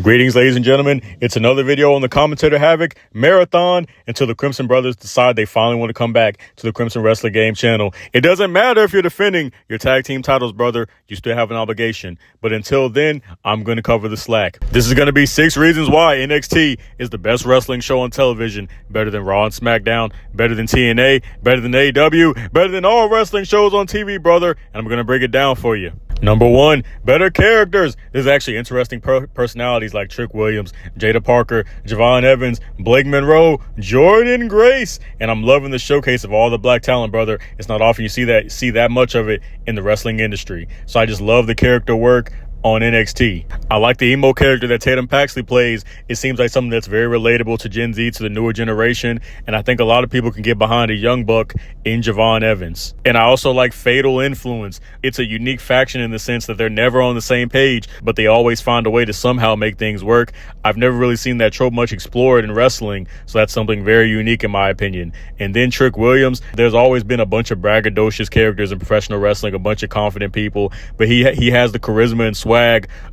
Greetings, ladies and gentlemen. It's another video on the Commentator Havoc Marathon until the Crimson Brothers decide they finally want to come back to the Crimson Wrestling Game channel. It doesn't matter if you're defending your tag team titles, brother. You still have an obligation. But until then, I'm going to cover the slack. This is going to be 6 reasons why NXT is the best wrestling show on television. Better than Raw and SmackDown. Better than TNA. Better than AEW. Better than all wrestling shows on TV, brother. And I'm going to break it down for you. Number 1, better characters. There's actually interesting personalities like Trick Williams, Jada Parker, Javon Evans, Blake Monroe, Jordan Grace, and I'm loving the showcase of all the black talent, brother. It's not often you see that much of it in the wrestling industry. So I just love the character work on NXT. I like the emo character that Tatum Paxley plays. It seems like something that's very relatable to Gen Z, to the newer generation, and I think a lot of people can get behind a young buck in Javon Evans. And I also like Fatal Influence. It's a unique faction in the sense that they're never on the same page, but they always find a way to somehow make things work. I've never really seen that trope much explored in wrestling, so that's something very unique in my opinion. And then Trick Williams, there's always been a bunch of braggadocious characters in professional wrestling, a bunch of confident people, but he has the charisma and swag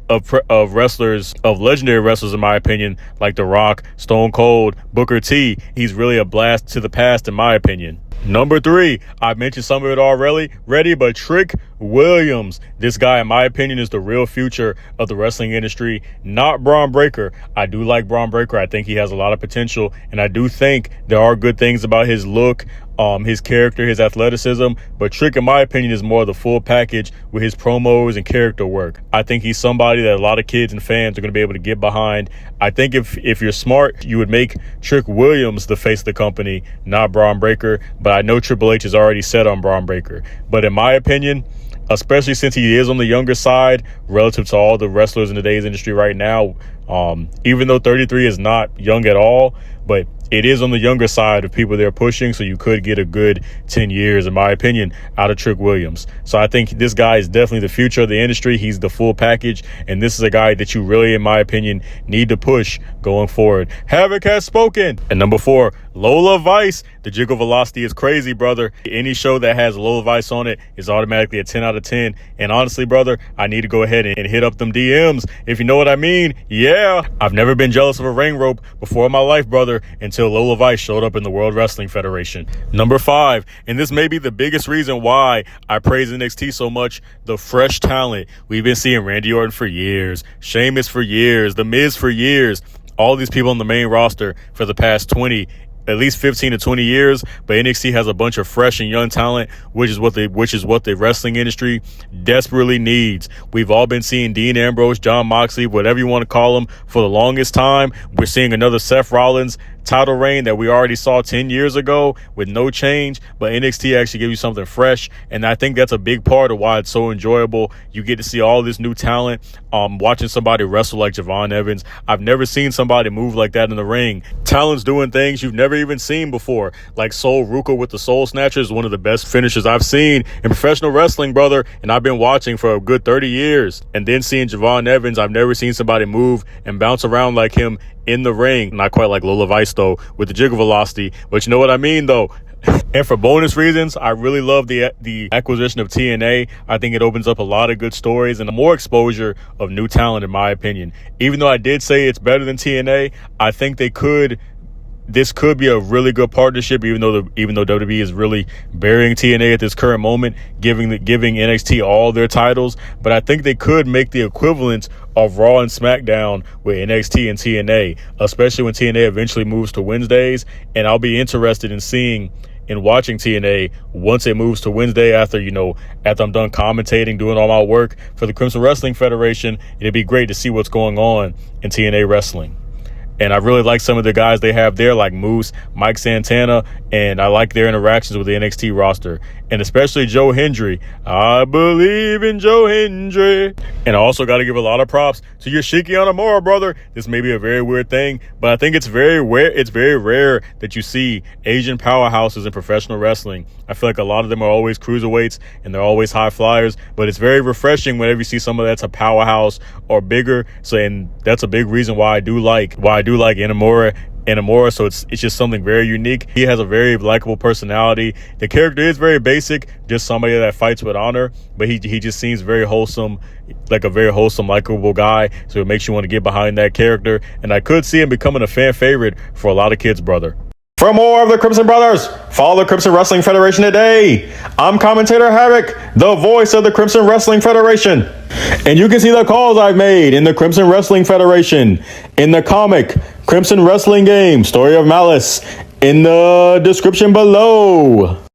of wrestlers, of legendary wrestlers in my opinion, like The Rock, Stone Cold, Booker T. He's really a blast to the past in my opinion. Number 3, I mentioned some of it already, but Trick Williams. This guy, in my opinion, is the real future of the wrestling industry, not Braun Breaker. I do like Braun Breaker. I think he has a lot of potential, and I do think there are good things about his look, his character, his athleticism, but Trick, in my opinion, is more the full package with his promos and character work. I think he's somebody that a lot of kids and fans are going to be able to get behind. I think if you're smart, you would make Trick Williams the face of the company, not Braun Breaker, but I know Triple H is already set on Braun Breaker. But in my opinion, especially since he is on the younger side relative to all the wrestlers in today's industry right now, even though 33 is not young at all, but it is on the younger side of people they're pushing, so you could get a good 10 years, in my opinion, out of Trick Williams. So I think this guy is definitely the future of the industry. He's the full package, and this is a guy that you really, in my opinion, need to push going forward. Havoc has spoken. And number 4, Lola Vice. The jiggle velocity is crazy, brother. Any show that has Lola Vice on it is automatically a 10 out of 10. And honestly, brother, I need to go ahead and hit up them DMs, if you know what I mean. Yeah, I've never been jealous of a ring rope before in my life, brother, until Lola Vice showed up in the World Wrestling Federation. Number 5, and this may be the biggest reason why I praise NXT so much, the fresh talent. We've been seeing Randy Orton for years, Sheamus for years, The Miz for years, all these people on the main roster for the past at least 15 to 20 years, but NXT has a bunch of fresh and young talent, which is what the wrestling industry desperately needs. We've all been seeing Dean Ambrose, Jon Moxley, whatever you want to call them, for the longest time. We're seeing another Seth Rollins title reign that we already saw 10 years ago with no change, but NXT actually gives you something fresh, and I think that's a big part of why it's so enjoyable. You get to see all this new talent. Watching somebody wrestle like Javon Evans, I've never seen somebody move like that in the ring. Talent's doing things you've never even seen before, like Sol Ruka with the Soul Snatcher is one of the best finishers I've seen in professional wrestling, brother, and I've been watching for a good 30 years. And then seeing Javon Evans, I've never seen somebody move and bounce around like him in the ring. Not quite like Lola Vice though, with the jiggle velocity, but you know what I mean though. And for bonus reasons, I really love the acquisition of TNA. I think it opens up a lot of good stories and more exposure of new talent, in my opinion. Even though I did say it's better than TNA, I think this could be a really good partnership, even though WWE is really burying TNA at this current moment, giving NXT all their titles. But I think they could make the equivalent of Raw and SmackDown with NXT and TNA, especially when TNA eventually moves to Wednesdays. And I'll be interested in watching TNA once it moves to Wednesday after I'm done commentating, doing all my work for the Crimson Wrestling Federation. It'd be great to see what's going on in TNA wrestling. And I really like some of the guys they have there, like Moose, Mike Santana, and I like their interactions with the NXT roster. And especially Joe Hendry. I believe in Joe Hendry. And I also got to give a lot of props to Yoshiki Inamura, brother. This may be a very weird thing, but I think it's very rare that you see Asian powerhouses in professional wrestling. I feel like a lot of them are always cruiserweights and they're always high flyers, but it's very refreshing whenever you see someone that's a powerhouse or bigger. So, and that's a big reason why I do like Inamura Amora, so it's just something very unique. He has a very likable personality. The character is very basic, just somebody that fights with honor, but he just seems very wholesome, like a very wholesome, likable guy, so it makes you want to get behind that character, and I could see him becoming a fan favorite for a lot of kids, brother. For more of the Crimson Brothers, follow the Crimson Wrestling Federation today. I'm Commentator Havoc, the voice of the Crimson Wrestling Federation. And you can see the calls I've made in the Crimson Wrestling Federation, in the comic Crimson Wrestling Game, Story of Malice, in the description below.